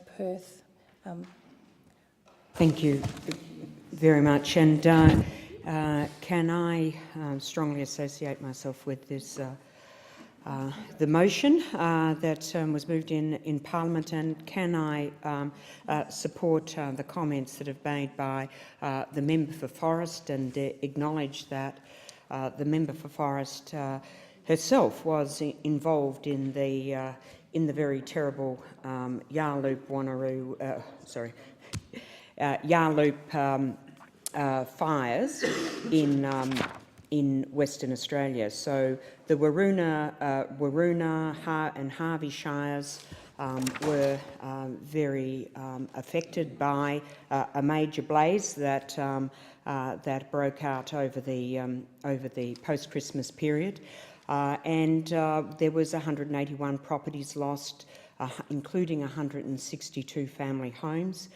Perth. Thank you very much. And can I strongly associate myself with this, the motion that was moved in Parliament, and can I support the comments that have made by the Member for Forest, and acknowledge that the Member for Forest herself was involved in the very terrible Yarloop fires in Western Australia. So the Waroona and Harvey Shires were very affected by a major blaze that broke out over the post-Christmas period, and there was 181 properties lost, including 162 family homes.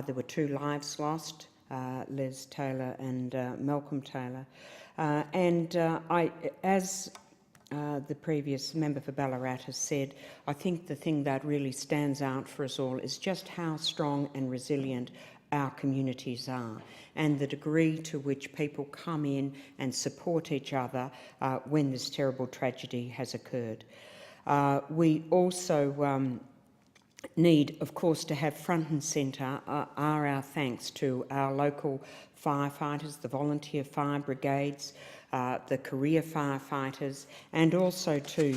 There were 2 lives lost, Les Taylor and Malcolm Taylor. As the previous member for Ballarat has said, I think the thing that really stands out for us all is just how strong and resilient our communities are, and the degree to which people come in and support each other when this terrible tragedy has occurred. We also need, of course, to have front and centre are our thanks to our local firefighters, the volunteer fire brigades, the career firefighters, and also to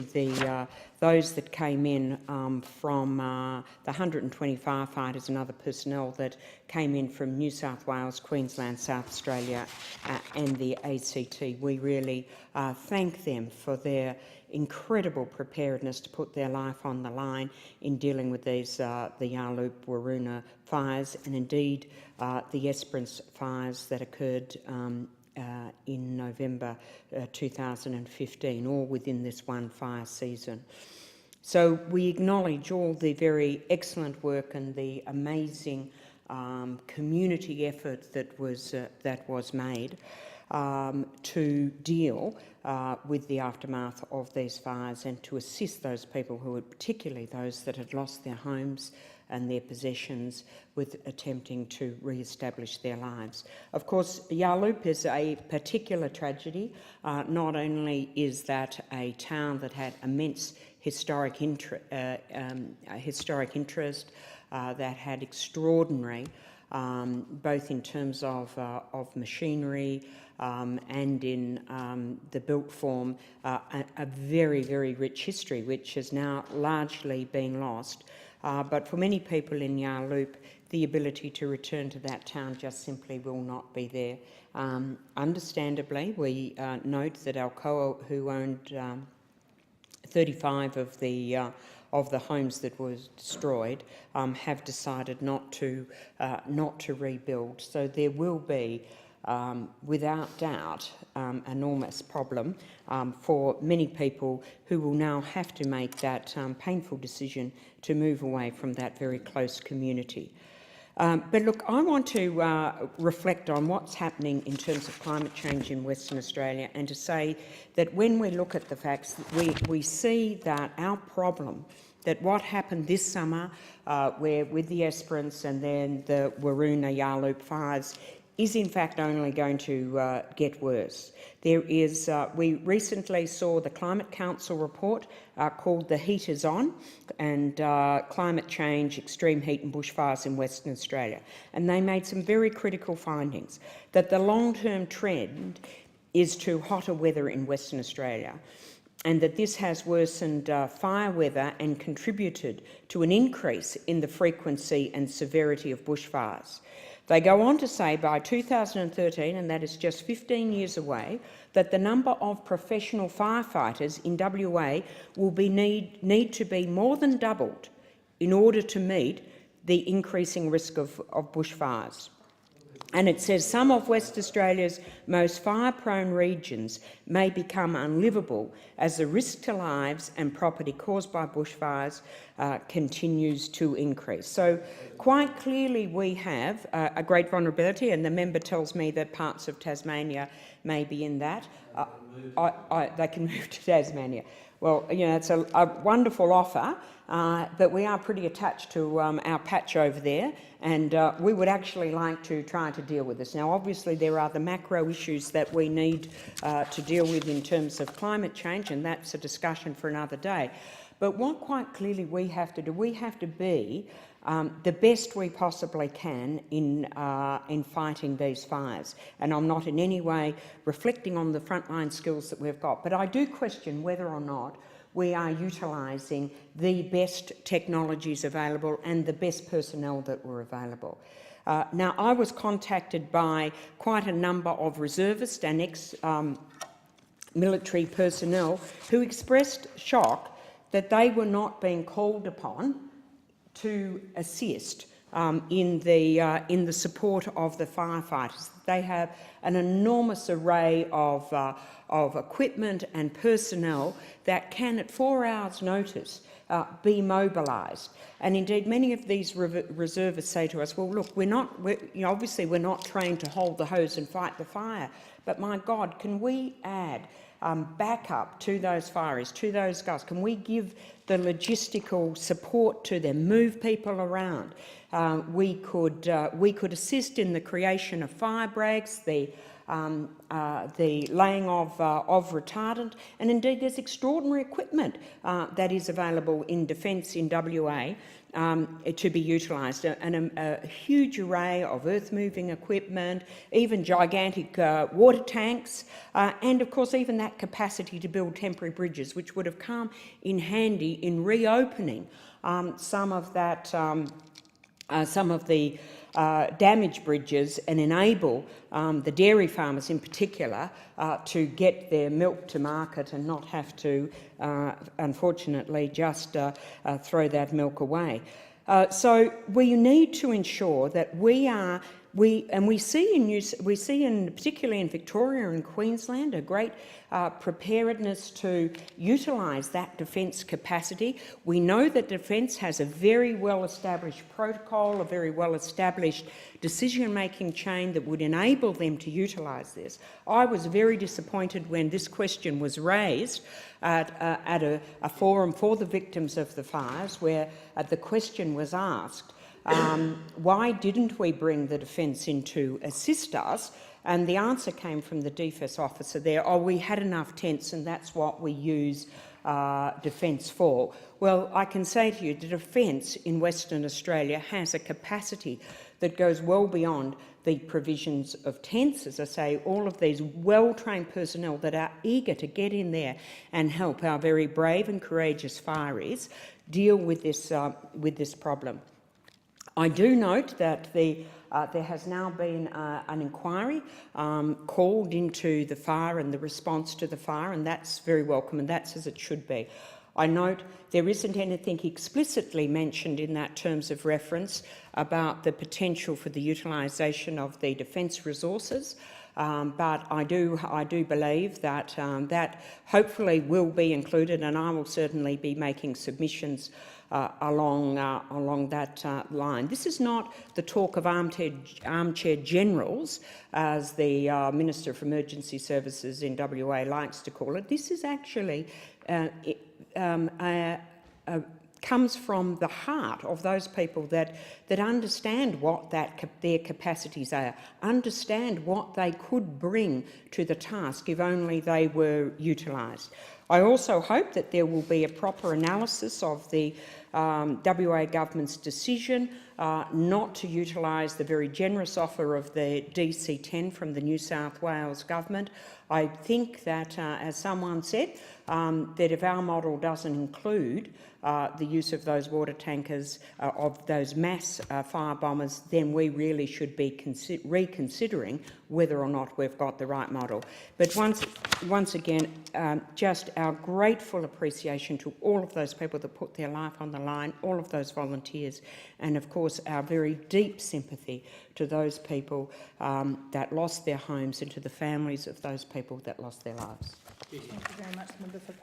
those that came in from the 120 firefighters and other personnel that came in from New South Wales, Queensland, South Australia and the ACT. We really thank them for their incredible preparedness to put their life on the line in dealing with these the Yarloop Waroona fires, and indeed the Esperance fires that occurred in November 2015, all within this one fire season. So we acknowledge all the very excellent work and the amazing community effort that was made to deal with the aftermath of these fires, and to assist those people who were, particularly those that had lost their homes and their possessions, with attempting to re-establish their lives. Of course, Yarloop is a particular tragedy. Not only is that a town that had immense historic interest, that had extraordinary, both in terms of machinery and in the built form, a very, very rich history, which has now largely been lost. But for many people in Yarloop, the ability to return to that town just simply will not be there. Understandably, we note that Alcoa, who owned 35 of the homes that were destroyed, have decided not to rebuild. So there will be, without doubt, enormous problem for many people who will now have to make that painful decision to move away from that very close community. But look, I want to reflect on what's happening in terms of climate change in Western Australia, and to say that when we look at the facts, we see that our problem, that what happened this summer where with the Esperance and then the Waroona Yarloop fires is in fact only going to get worse. There is, we recently saw the Climate Council report called The Heat is On, and Climate Change, Extreme Heat and Bushfires in Western Australia. And they made some very critical findings, that the long-term trend is to hotter weather in Western Australia, and that this has worsened fire weather and contributed to an increase in the frequency and severity of bushfires. They go on to say by 2013, and that is just 15 years away, that the number of professional firefighters in WA will need to be more than doubled in order to meet the increasing risk of bushfires. And it says some of West Australia's most fire-prone regions may become unlivable as the risk to lives and property caused by bushfires continues to increase. So quite clearly we have a great vulnerability, and the member tells me that parts of Tasmania may be in that. They can move to Tasmania. Well, you know, it's a wonderful offer, but we are pretty attached to our patch over there, and we would actually like to try to deal with this. Now, obviously, there are the macro issues that we need to deal with in terms of climate change, and that's a discussion for another day. But what quite clearly we have to do, we have to be the best we possibly can in fighting these fires. And I'm not in any way reflecting on the frontline skills that we've got, but I do question whether or not we are utilising the best technologies available and the best personnel that were available. Now, I was contacted by quite a number of reservists and ex-military personnel who expressed shock that they were not being called upon to assist in the support of the firefighters. They have an enormous array of equipment and personnel that can, at 4 hours' notice, be mobilised. And indeed, many of these reservists say to us, "Well, look, obviously we're not trained to hold the hose and fight the fire, but my God, can we add backup to those fireys, to those guys? Can we give the logistical support to them, move people around? We could assist in the creation of fire breaks, the laying of retardant, and indeed there's extraordinary equipment that is available in Defence in WA to be utilised, and a huge array of earth-moving equipment, even gigantic water tanks, and of course even that capacity to build temporary bridges, which would have come in handy in reopening some of the damaged bridges and enable the dairy farmers in particular to get their milk to market and not have to, unfortunately, just throw that milk away. So we need to ensure that we see particularly in Victoria and Queensland, a great preparedness to utilise that defence capacity. We know that Defence has a very well-established protocol, a very well-established decision-making chain that would enable them to utilise this. I was very disappointed when this question was raised at a forum for the victims of the fires, where the question was asked, why didn't we bring the Defence in to assist us? And the answer came from the DFES officer there, "Oh, we had enough tents and that's what we use Defence for." Well, I can say to you, the Defence in Western Australia has a capacity that goes well beyond the provisions of tents. As I say, all of these well-trained personnel that are eager to get in there and help our very brave and courageous fireys deal with this problem. I do note that there has now been an inquiry called into the fire and the response to the fire, and that's very welcome, and that's as it should be. I note there isn't anything explicitly mentioned in that terms of reference about the potential for the utilisation of the Defence resources, but I do believe that that hopefully will be included, and I will certainly be making submissions along that line. This is not the talk of armchair generals, as the Minister for Emergency Services in WA likes to call it. This is actually comes from the heart of those people that understand what their capacities are, understand what they could bring to the task if only they were utilised. I also hope that there will be a proper analysis of the WA government's decision not to utilise the very generous offer of the DC-10 from the New South Wales government. I think that, as someone said, that if our model doesn't include the use of those water tankers, of those mass fire bombers, then we really should be reconsidering whether or not we've got the right model. But once again, just our grateful appreciation to all of those people that put their life on the line, all of those volunteers, and of course our very deep sympathy to those people that lost their homes and to the families of those people that lost their lives. Thank you very much, Member for